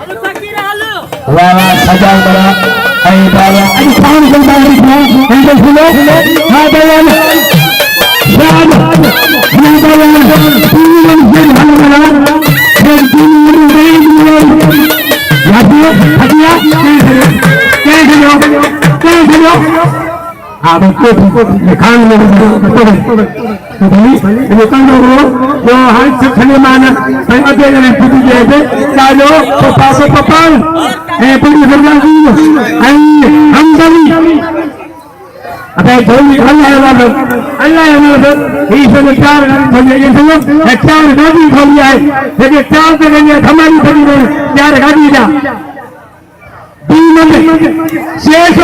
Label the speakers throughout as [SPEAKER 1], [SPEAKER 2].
[SPEAKER 1] वाह वाह सजा बड़ा अरे बाबा अरे कौन से बाहर था हमको सुनो हां बयान शान ये बयान तीन से भला फिर तीन में यादियो हटिया कैसे हो आप को खान में तो भाई ये कौन हो जो हाथ से खने माना भाई अबे ने खुद जे चालो तो पापा पापा ए पुलिस सरकार जी आई हम सभी अबे जोली अल्लाह ही सब चार भले ये सब चार गाड़ी खोली है लेकिन चार पे गई हमारी बड़ी में चार गाड़ी जा शेष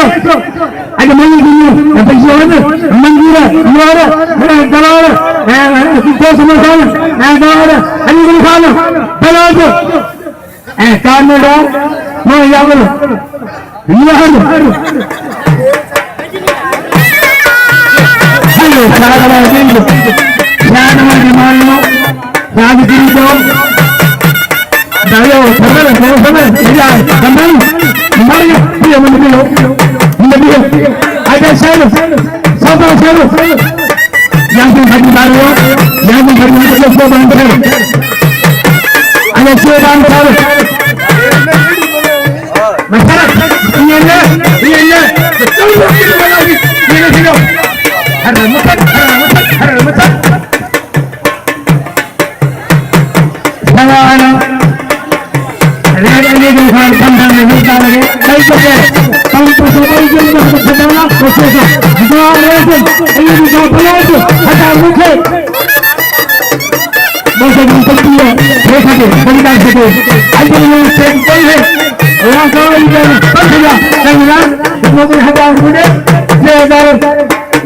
[SPEAKER 1] अरे मंदिर पैसे मंदिर दलाल दो समोसा दलाल अली खान दलाल कानडा मैं यावल हेलो सारा दिन शान में दिमाग राज दी दो दायो समय मिला कंपनी हमारे ये मंदिर हो मंदिर आगे चलो सब चलो यहाँ पे खरीदार हो यहाँ पे खरीदार को बंद करो आगे से बंद करो मसाला ये अरे मत रेडी के साथ संधान नहीं डालेंगे कई जगह हम तो सभी जन को बताना कोशिश है जो प्लाट हटा मुझे मुझे बनती है देखा के बंदा से अल्लाह से कोई है वहां का इधर पहुंचा कहना मुझे हटा मुझे ये इधर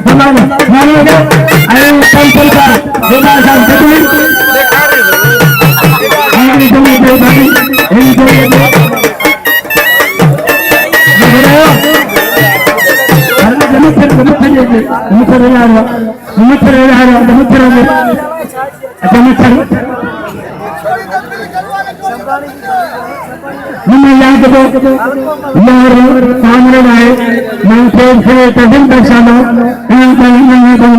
[SPEAKER 1] जमाना मानेगा अरे टेंपल का जोड़ा सा सेटल दिखा रहे आगे चलिए दो भाई यही दो सामने आए मैं से तजिम दर्शाना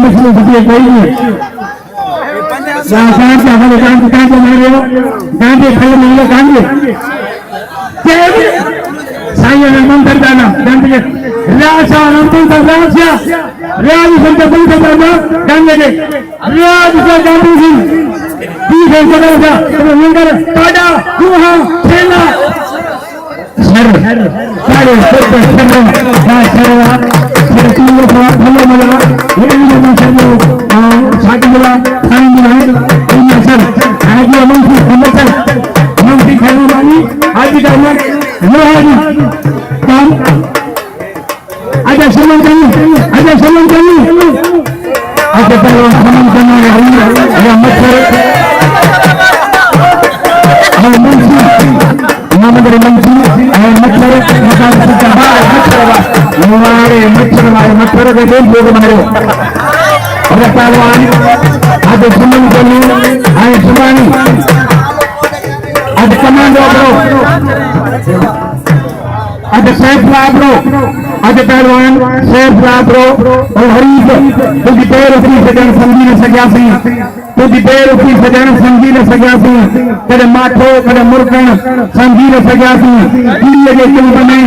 [SPEAKER 1] मुस्लिम कोई नहीं मंत्र जाना पहलवान शेफ लाबरो और हरीफ तुझी पैर उठी सजन समझी न सकियासी तुझी पैर उठी सजन समझी न सकियासी कदे माठो कदे मुर्गन समझी न सकियासी कीड़े के क्यों बने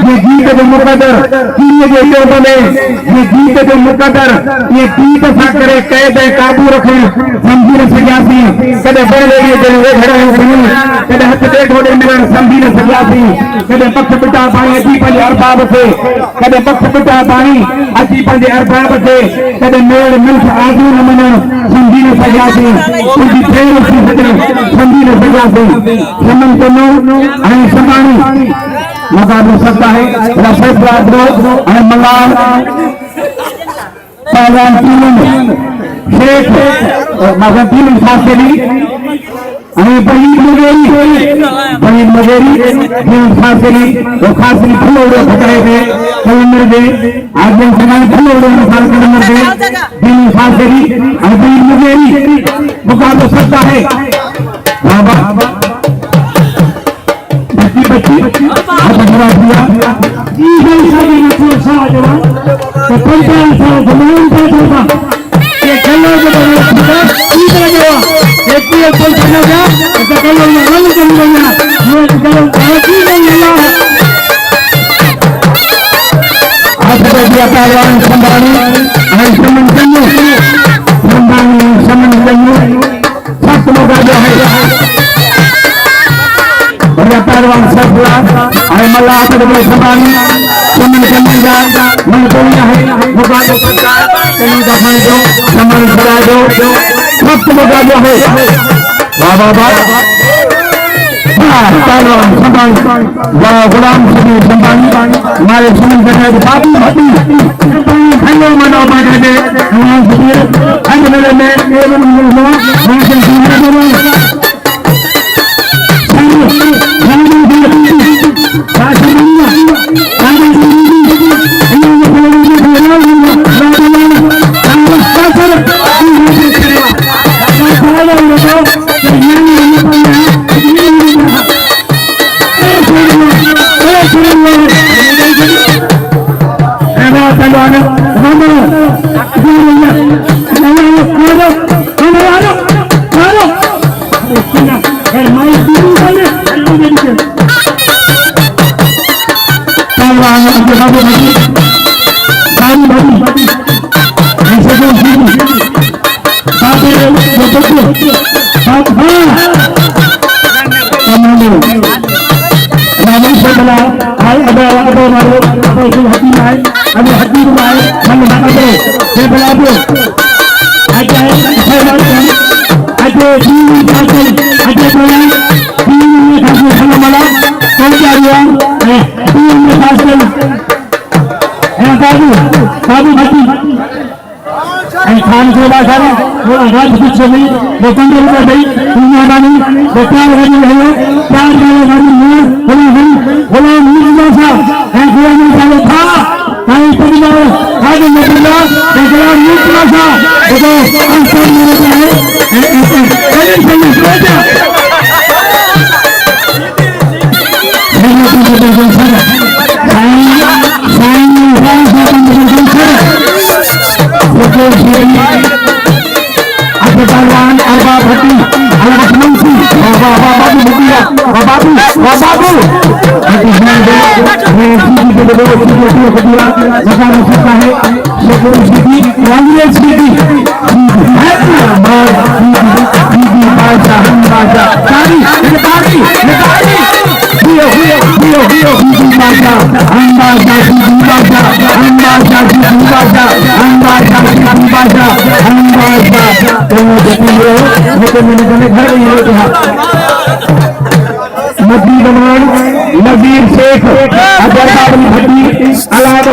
[SPEAKER 1] ये गीत जो मुकद्दर कीड़े के क्यों बने ये गीत जो मुकद्दर ये गीत सा करे कैद काबू रखे समझी न सकियासी कदे बड़े ये दिन वे घड़ा सुनी कदे हथ दे घोड़े मिलन समझी न सकियासी कदे पक्ष पिता पाए अजी पंज अरबाब से कदे पक्ष पिता पाई अची पंजे अरबाब से कदे मेल मिल्क आजू न मनन समझी न सकियासी तुझी पैर उठी सजन समझी न सकियासी समन को नो आई समानी मुकाबला सकता है रफेद राजरो और मलाल पहलवान टीम शेख मगर टीम खासली अरे बहीद मगेरी टीम खासली वो खासली फलोड़े फटाए थे कलमर दे आज दिन समाज फलोड़े मिसाल कलमर दे टीम खासली और बहीद मगेरी मुकाबला सकता है बाबा बच्ची हाथ बुरा दिया जी गई सारी नस्ल शाह जवान तो 50 साल जमान का होगा ये खेलों के बारे में ठीक लगे हो एक भी कोई चला गया तो खेलों में रंग जम गया ये खेलों बाकी नहीं है आज का दिया पहलवान संभाली और समन जन्नू सब लोग जो है और पहलवान सरफला और मल्ला के बड़े संभाली समन जन्नू मन को है मुकाबला करता कहीं का भाई दो समन बड़ा दो सब लोग जो है वाह वाह वाह पहलवान संभाली गुलाम सिंह संभाली हमारे समन जन्नू बाबू भाभी हेलो मनो बाजे दे आज मेरे में एवं मुल्ला मुझे सुनने दो खान से बाजार वो आवाज कुछ नहीं वो 15 रुपए दई दुनियादानी वो प्यार वाली है प्यार वाली है बोला मुझे सा है गुलाम साले था कहीं पर जाओ आगे निकला निकला निकला सा वो अंतर मेरे है कहीं से निकला पहलवान अरबा भट्टी अलग मंसी बाबू मुखिया बाबू नजीर शेख भट्टी अलग